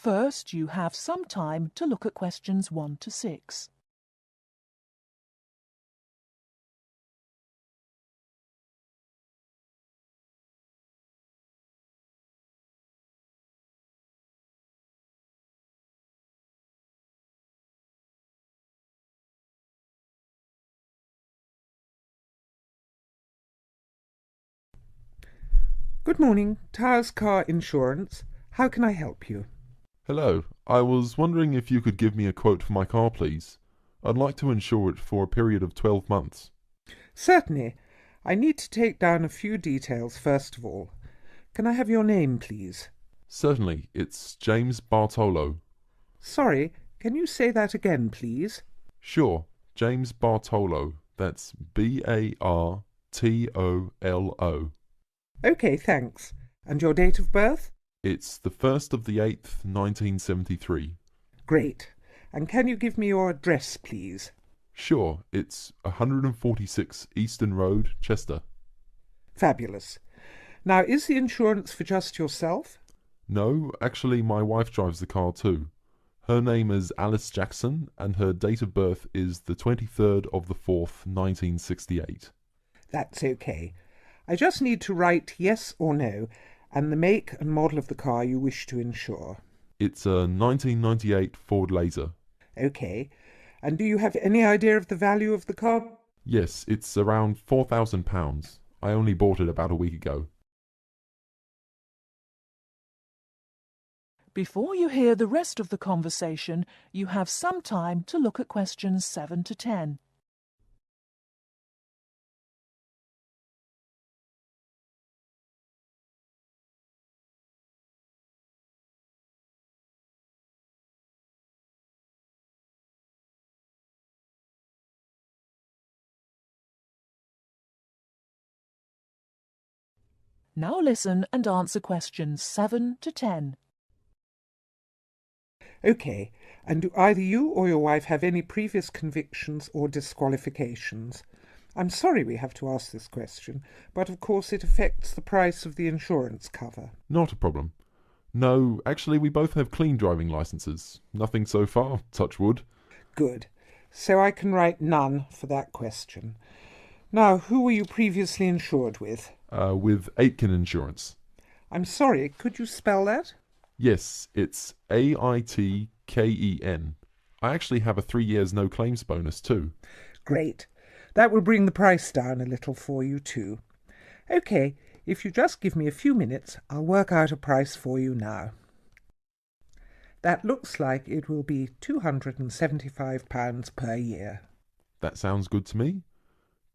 First, you have some time to look at questions 1 to 6. Good morning, Towers Car Insurance. How can I help you? Hello, I was wondering if you could give me a quote for my car, please. I'd like to insure it for a period of 12 months. Certainly. I need to take down a few details first of all. Can I have your name, please? Certainly, it's James Bartolo. Sorry, can you say that again, please? Sure, James Bartolo. That's Bartolo. OK, thanks. And your date of birth? It's the 1st of the 8th, 1973. Great. And can you give me your address, please? Sure, it's 146 Eastern Road, Chester. Fabulous. Now, is the insurance for just yourself? No, actually my wife drives the car too. Her name is Alice Jackson and her date of birth is the 23rd of the 4th, 1968. That's OK. I just need to write yes or no and the make and model of the car you wish to insure. It's a 1998 Ford Laser. OK. And do you have any idea of the value of the car? Yes, it's around £4,000. I only bought it about a week ago. Before you hear the rest of the conversation, you have some time to look at questions 7 to 10. Now listen and answer questions 7 to 10. OK. And do either you or your wife have any previous convictions or disqualifications? I'm sorry we have to ask this question, but of course it affects the price of the insurance cover. Not a problem. No, actually we both have clean driving licenses. Nothing so far, touch wood. Good. So I can write none for that question. Now, who were you previously insured with? With Aitken Insurance. I'm sorry, could you spell that? Yes, it's Aitken. I actually have a 3 years no claims bonus too. Great. That will bring the price down a little for you too. OK, if you just give me a few minutes, I'll work out a price for you now. That looks like it will be £275 per year. That sounds good to me.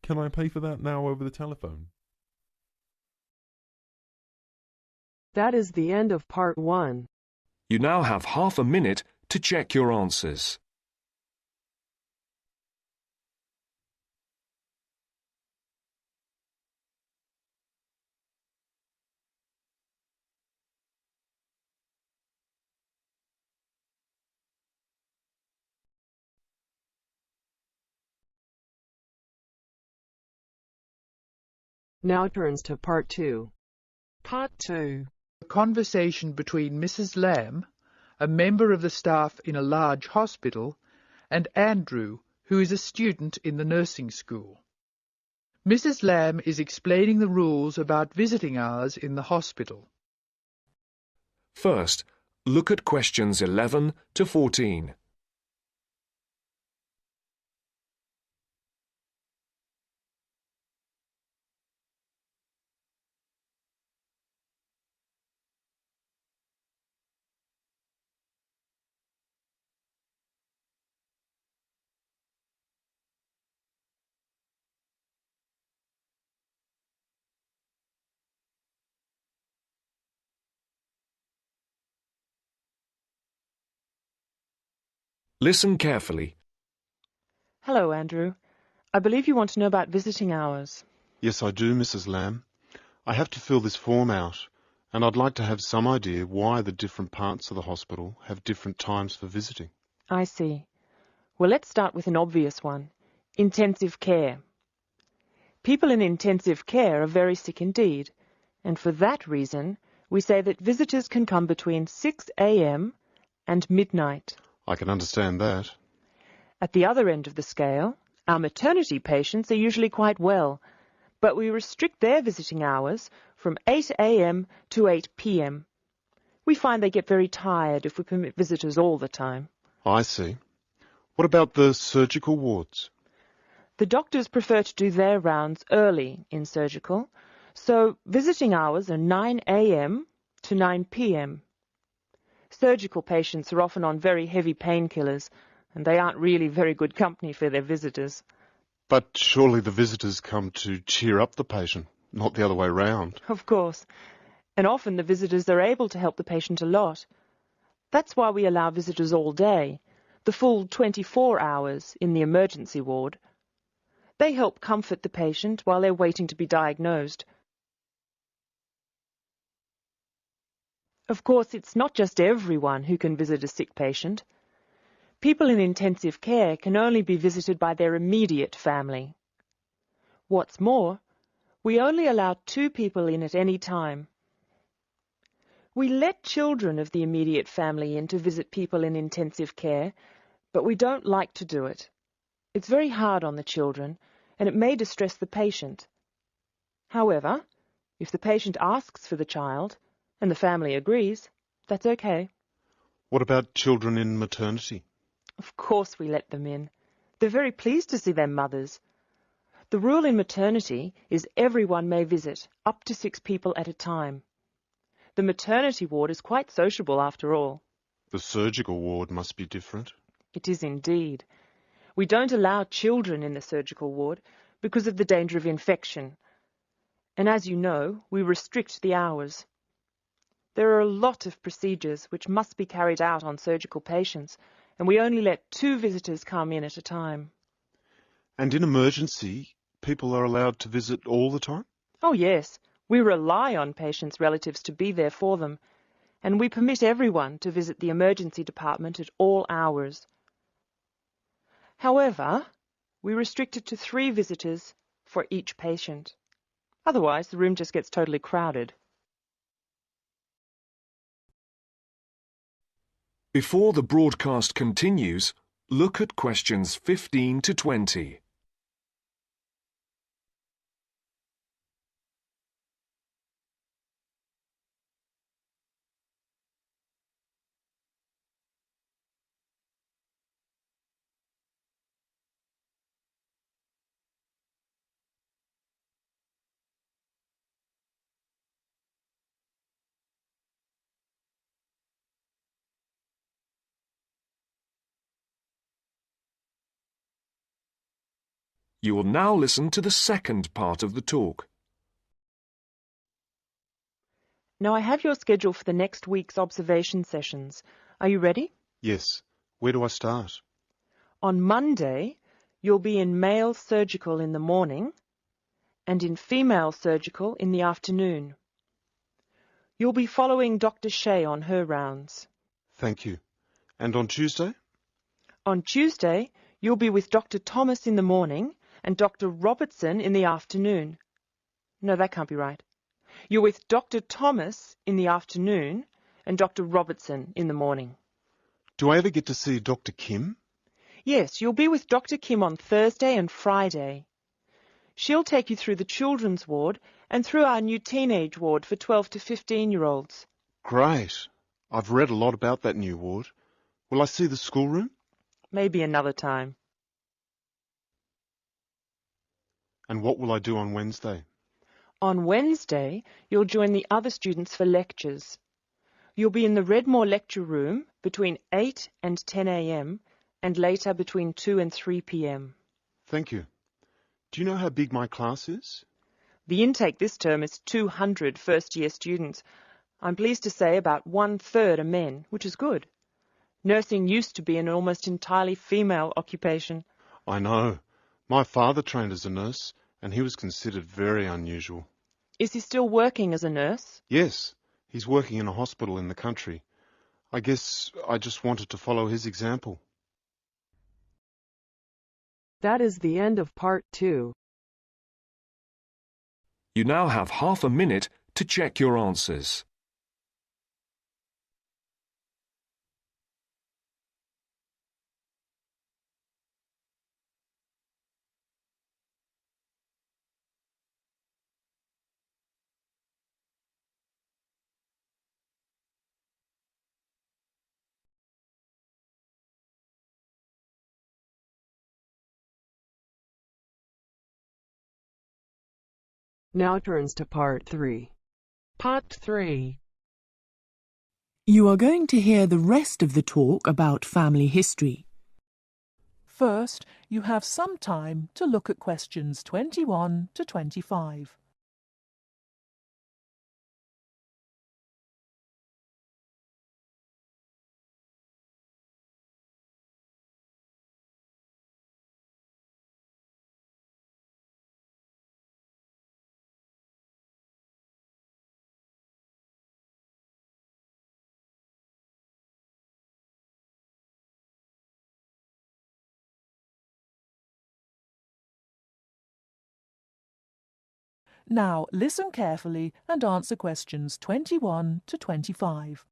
Can I pay for that now over the telephone? That is the end of part 1. You now have half a minute to check your answers. Now turns to part 2. Part 2. A conversation between Mrs. Lamb, a member of the staff in a large hospital, and Andrew, who is a student in the nursing school. Mrs. Lamb is explaining the rules about visiting hours in the hospital. First, look at questions 11 to 14. Listen carefully. Hello, Andrew. I believe you want to know about visiting hours. Yes, I do, Mrs. Lamb. I have to fill this form out, and I'd like to have some idea why the different parts of the hospital have different times for visiting. I see. Well, let's start with an obvious one. Intensive care. People in intensive care are very sick indeed, and for that reason, we say that visitors can come between 6 a.m. and midnight. I can understand that. At the other end of the scale, our maternity patients are usually quite well, but we restrict their visiting hours from 8 a.m. to 8 p.m. We find they get very tired if we permit visitors all the time. I see. What about the surgical wards? The doctors prefer to do their rounds early in surgical, so visiting hours are 9 a.m. to 9 p.m. Surgical patients are often on very heavy painkillers, and they aren't really very good company for their visitors. But surely the visitors come to cheer up the patient, not the other way round. Of course. And often the visitors are able to help the patient a lot. That's why we allow visitors all day, the full 24 hours in the emergency ward. They help comfort the patient while they're waiting to be diagnosed. Of course, it's not just everyone who can visit a sick patient. People in intensive care can only be visited by their immediate family. What's more, we only allow 2 people in at any time. We let children of the immediate family in to visit people in intensive care, but we don't like to do it. It's very hard on the children, and it may distress the patient. However, if the patient asks for the child, and the family agrees, that's okay. What about children in maternity? Of course we let them in. They're very pleased to see their mothers. The rule in maternity is everyone may visit, up to 6 people at a time. The maternity ward is quite sociable after all. The surgical ward must be different. It is indeed. We don't allow children in the surgical ward because of the danger of infection. And as you know, we restrict the hours. There are a lot of procedures which must be carried out on surgical patients, and we only let 2 visitors come in at a time. And in emergency, people are allowed to visit all the time? Oh yes, we rely on patients' relatives to be there for them, and we permit everyone to visit the emergency department at all hours. However, we restrict it to 3 visitors for each patient. Otherwise, the room just gets totally crowded. Before the broadcast continues, look at questions 15 to 20. You will now listen to the second part of the talk. Now I have your schedule for the next week's observation sessions. Are you ready? Yes. Where do I start? On Monday, you'll be in male surgical in the morning and in female surgical in the afternoon. You'll be following Dr. Shea on her rounds. Thank you. And on Tuesday? On Tuesday, you'll be with Dr. Thomas in the morning and Dr. Robertson in the afternoon. No, that can't be right. You're with Dr. Thomas in the afternoon and Dr. Robertson in the morning. Do I ever get to see Dr. Kim? Yes, you'll be with Dr. Kim on Thursday and Friday. She'll take you through the children's ward and through our new teenage ward for 12 to 15-year-olds. Great. I've read a lot about that new ward. Will I see the schoolroom? Maybe another time. And what will I do on Wednesday? On Wednesday, you'll join the other students for lectures. You'll be in the Redmore lecture room between 8 and 10 a.m. and later between 2 and 3 p.m. Thank you. Do you know how big my class is? The intake this term is 200 first-year students. I'm pleased to say about 1/3 are men, which is good. Nursing used to be an almost entirely female occupation. I know. My father trained as a nurse, and he was considered very unusual. Is he still working as a nurse? Yes, he's working in a hospital in the country. I guess I just wanted to follow his example. That is the end of part 2. You now have half a minute to check your answers. Now turns to part 3. Part 3. You are going to hear the rest of the talk about family history. First, you have some time to look at questions 21 to 25. Now listen carefully and answer questions 21 to 25.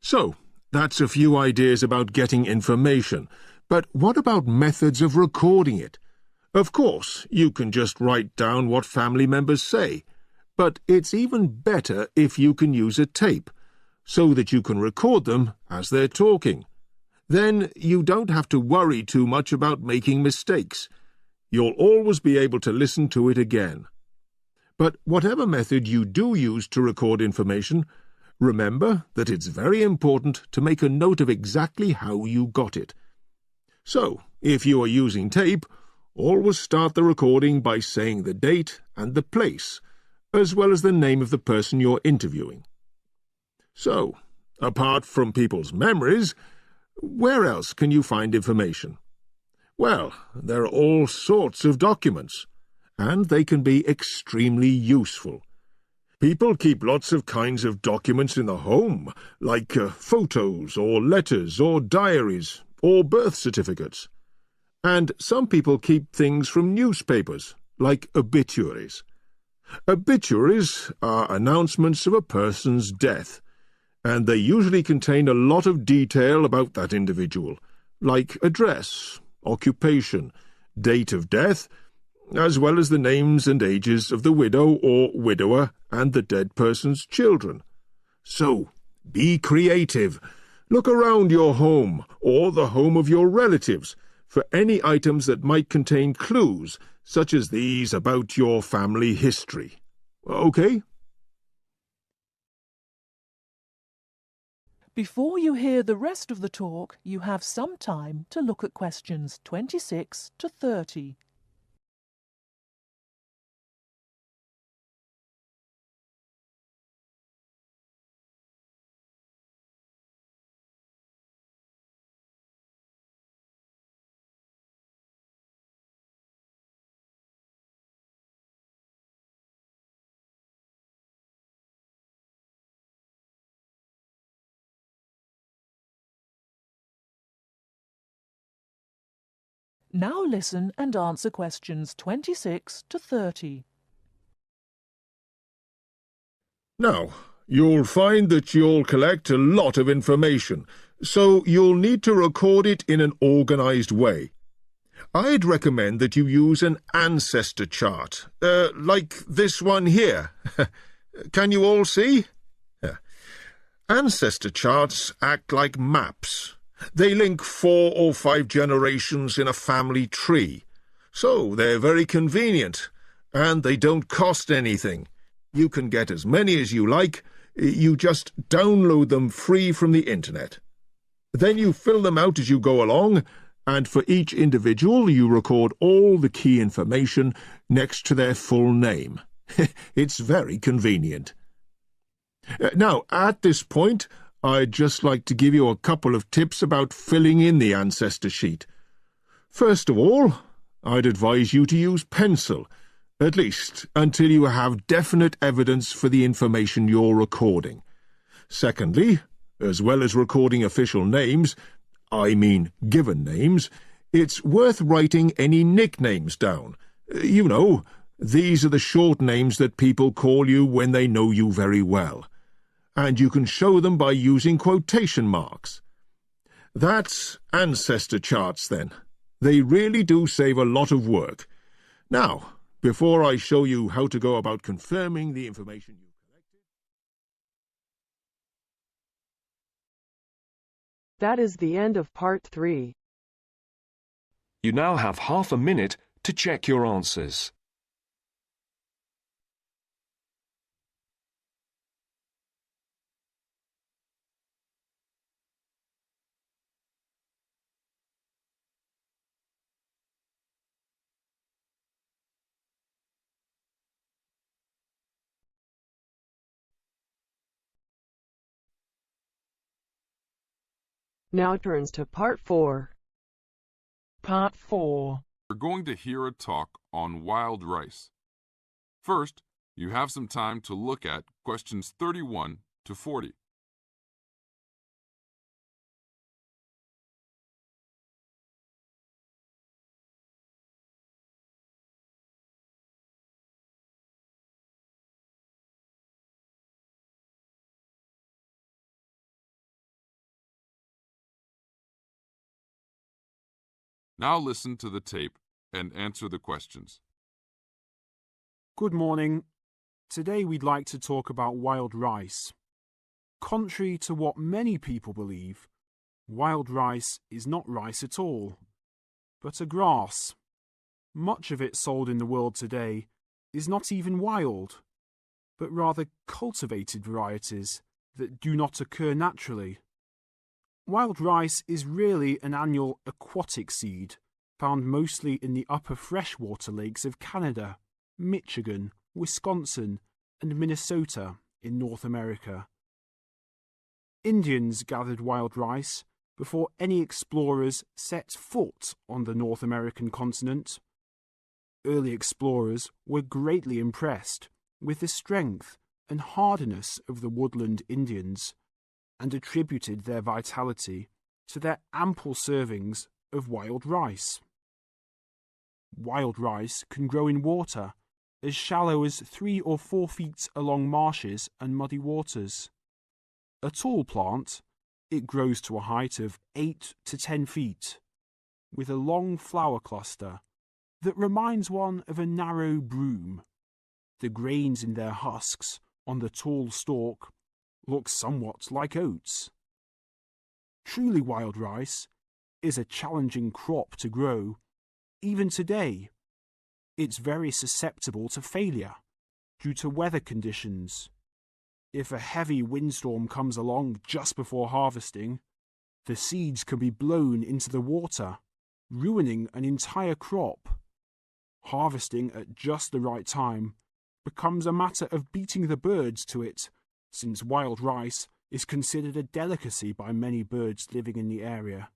So, that's a few ideas about getting information. But what about methods of recording it? Of course, you can just write down what family members say. But it's even better if you can use a tape, so that you can record them as they're talking. Then you don't have to worry too much about making mistakes. You'll always be able to listen to it again. But whatever method you do use to record information, remember that it's very important to make a note of exactly how you got it. So, if you are using tape, always start the recording by saying the date and the place, as well as the name of the person you're interviewing. So, apart from people's memories, where else can you find information? Well, there are all sorts of documents, and they can be extremely useful. People keep lots of kinds of documents in the home, like photos or letters or diaries or birth certificates. And some people keep things from newspapers, like obituaries. Obituaries are announcements of a person's death, and they usually contain a lot of detail about that individual, like address, occupation, date of death, as well as the names and ages of the widow or widower and the dead person's children. So, be creative. Look around your home or the home of your relatives for any items that might contain clues, such as these about your family history. Okay? Before you hear the rest of the talk, you have some time to look at questions 26 to 30. Now listen and answer questions 26 to 30. Now, you'll find that you'll collect a lot of information, so you'll need to record it in an organized way. I'd recommend that you use an ancestor chart, like this one here. Can you all see? Ancestor charts act like maps. They link 4 or 5 generations in a family tree, so they're very convenient, and they don't cost anything. You can get as many as you like. You just download them free from the internet. Then you fill them out as you go along, and for each individual you record all the key information next to their full name. It's very convenient. Now, at this point, I'd just like to give you a couple of tips about filling in the ancestor sheet. First of all, I'd advise you to use pencil, at least until you have definite evidence for the information you're recording. Secondly, as well as recording official names, I mean given names, it's worth writing any nicknames down. You know, these are the short names that people call you when they know you very well. And you can show them by using quotation marks. That's ancestor charts, then. They really do save a lot of work. Now, before I show you how to go about confirming the information you collected... That is the end of part 3. You now have half a minute to check your answers. Now turns to Part 4. Part 4. We're going to hear a talk on wild rice. First, you have some time to look at questions 31 to 40. Now listen to the tape and answer the questions. Good morning. Today we'd like to talk about wild rice. Contrary to what many people believe, wild rice is not rice at all, but a grass. Much of it sold in the world today is not even wild, but rather cultivated varieties that do not occur naturally. Wild rice is really an annual aquatic seed found mostly in the upper freshwater lakes of Canada, Michigan, Wisconsin, and Minnesota in North America. Indians gathered wild rice before any explorers set foot on the North American continent. Early explorers were greatly impressed with the strength and hardiness of the woodland Indians, and attributed their vitality to their ample servings of wild rice. Wild rice can grow in water as shallow as 3 or 4 feet along marshes and muddy waters. A tall plant, it grows to a height of 8 to 10 feet, with a long flower cluster that reminds one of a narrow broom. The grains in their husks on the tall stalk look somewhat like oats. Truly wild rice is a challenging crop to grow. Even today, it's very susceptible to failure due to weather conditions. If a heavy windstorm comes along just before harvesting, the seeds can be blown into the water, ruining an entire crop. Harvesting at just the right time becomes a matter of beating the birds to it, since wild rice is considered a delicacy by many birds living in the area.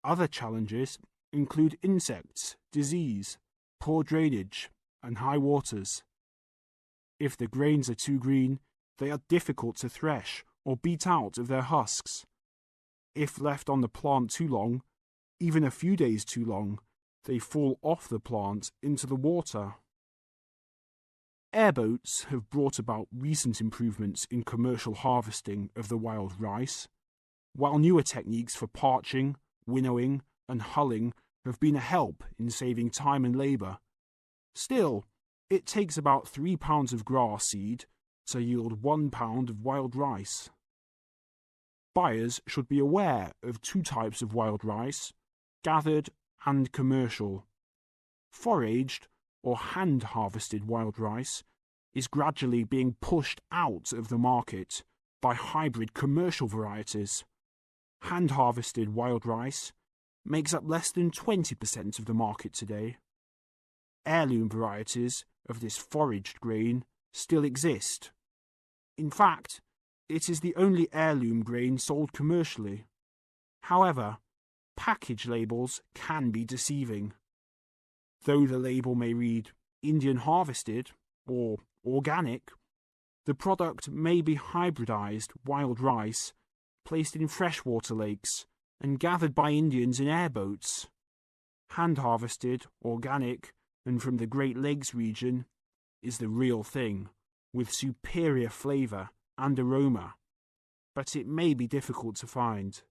Other challenges include insects, disease, poor drainage, and high waters. If the grains are too green, they are difficult to thresh or beat out of their husks. If left on the plant too long, even a few days too long, they fall off the plant into the water. Airboats have brought about recent improvements in commercial harvesting of the wild rice, while newer techniques for parching, winnowing, and hulling have been a help in saving time and labour. Still, it takes about 3 pounds of grass seed to yield 1 pound of wild rice. Buyers should be aware of 2 types of wild rice, gathered and commercial. Foraged or hand-harvested wild rice is gradually being pushed out of the market by hybrid commercial varieties. Hand-harvested wild rice makes up less than 20% of the market today. Heirloom varieties of this foraged grain still exist. In fact, it is the only heirloom grain sold commercially. However, package labels can be deceiving. Though the label may read Indian harvested or organic, the product may be hybridized wild rice placed in freshwater lakes and gathered by Indians in airboats. Hand-harvested, organic, and from the Great Lakes region is the real thing, with superior flavour and aroma, but it may be difficult to find.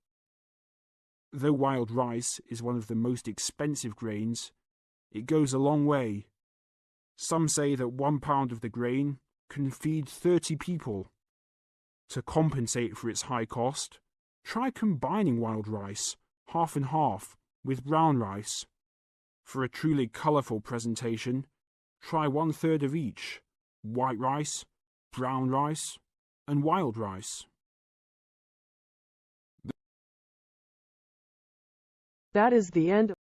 Though wild rice is one of the most expensive grains, it goes a long way. Some say that 1 pound of the grain can feed 30 people. To compensate for its high cost, try combining wild rice, half and half, with brown rice. For a truly colourful presentation, try 1/3 of each: white rice, brown rice, and wild rice. That is the end